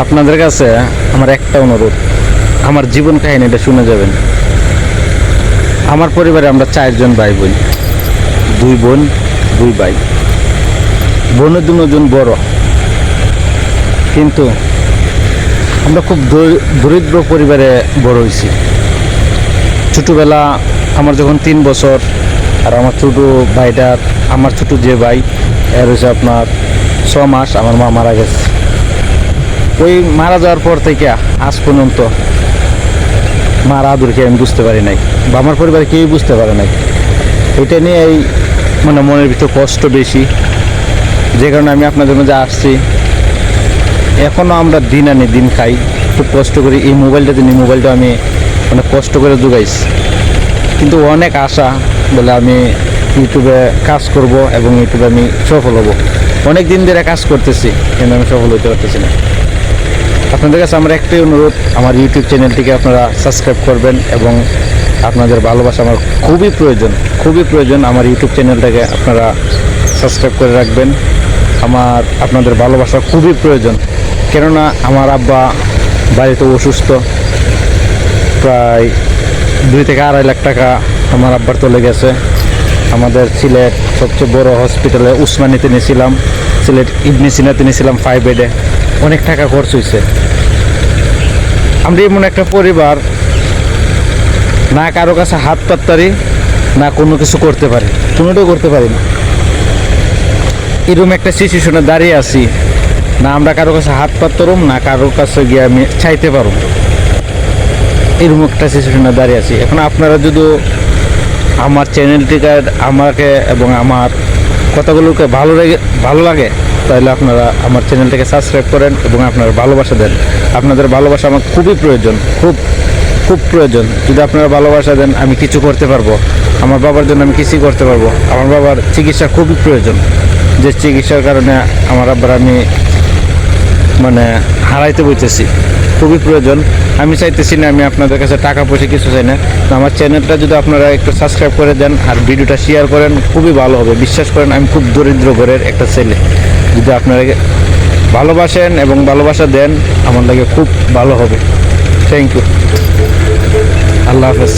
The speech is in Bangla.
আপনাদের কাছে আমার একটা অনুরোধ, আমার জীবন কাহিনীটা শুনে যাবেন। আমার পরিবারে আমরা 4 জন ভাই বোন, 2 বোন 2 ভাই। বোনের 2 জন বড়, কিন্তু আমরা খুব দরিদ্র পরিবারে বড় হয়েছি। ছোটোবেলা আমার যখন 3 বছর, আর আমার ছোটো ভাইটার, আমার ছোটো যে ভাই এর হচ্ছে আপনার 6 মাস, আমার মা মারা গেছে। ওই মারা যাওয়ার পর থেকে আজ পর্যন্ত মার আদরকে আমি বুঝতে পারি নাই, বা আমার পরিবারে কেউই বুঝতে পারে নাই। এটা নিয়ে এই মানে মনের ভিতর কষ্ট বেশি, যে কারণে আমি আপনাদের মাঝে আসছি। এখনও আমরা দিন আনি দিন খাই, খুব কষ্ট করি। এই মোবাইলটা আমি অনেক কষ্ট করে জোগাইছি, কিন্তু অনেক আশা বলে আমি ইউটিউবে কাজ করব এবং ইউটিউবে আমি সফল হব। অনেক দিন ধরে কাজ করতেছি, কিন্তু আমি সফল হতে পারতেছি না। আপনাদের কাছে আমার একটাই অনুরোধ, আমার ইউটিউব চ্যানেলটিকে আপনারা সাবস্ক্রাইব করবেন এবং আপনাদের ভালোবাসা আমার খুবই প্রয়োজন। আমার ইউটিউব চ্যানেলটাকে আপনারা সাবস্ক্রাইব করে রাখবেন। আপনাদের ভালোবাসা খুবই প্রয়োজন, কেননা আমার আব্বা বাড়িতে অসুস্থ। প্রায় 2 থেকে 2.5 লাখ টাকা আমার আব্বার চলে গেছে। আমাদের সিলেট সবচেয়ে বড় হসপিটালে উসমানীতে নিয়েছিলাম, সিলেট ইবনে সিনাতে নিয়েছিলাম 5 বেডে। অনেক টাকা খরচ হয়েছে। আমরা এমন একটা পরিবার, না কারো কাছে হাত পাততারি, না কোনো কিছু করতে পারি, কোনোটাও করতে পারি না। এরকম একটা সিচুয়েশনে দাঁড়িয়ে আছি, না আমরা কারো কাছে হাত পাততারুম, না কারোর কাছে গিয়ে আমি চাইতে পারব। এরকম একটা সিচুয়েশনে দাঁড়িয়ে আছি। এখন আপনারা যদি আমার চ্যানেলটিকে, আমাকে এবং আমার কথাগুলোকে ভালো লাগে, তাহলে আপনারা আমার চ্যানেলটাকে সাবস্ক্রাইব করেন এবং আপনারা ভালোবাসা দেন। আপনাদের ভালোবাসা আমার খুবই প্রয়োজন, খুব প্রয়োজন। যদি আপনারা ভালোবাসা দেন, আমি কিছু করতে পারবো। আমার বাবার জন্য আমি কিছুই করতে পারবো। আমার বাবার চিকিৎসা খুবই প্রয়োজন, যে চিকিৎসার কারণে আমার আব্বার আমি মানে হারাইতে বইতেছি, খুবই প্রয়োজন। আমি চাইতেছি না আমি আপনাদের কাছে টাকা পয়সা কিছু চাই না। তো আমার চ্যানেলটা যদি আপনারা একটু সাবস্ক্রাইব করে দেন আর ভিডিওটা শেয়ার করেন, খুবই ভালো হবে। বিশ্বাস করেন, আমি খুব দরিদ্র ঘরের একটা ছেলে। যদি আপনারা ভালোবাসেন এবং ভালোবাসা দেন, আমার লাগে খুব ভালো হবে। Thank you. আল্লাহ হাফেজ।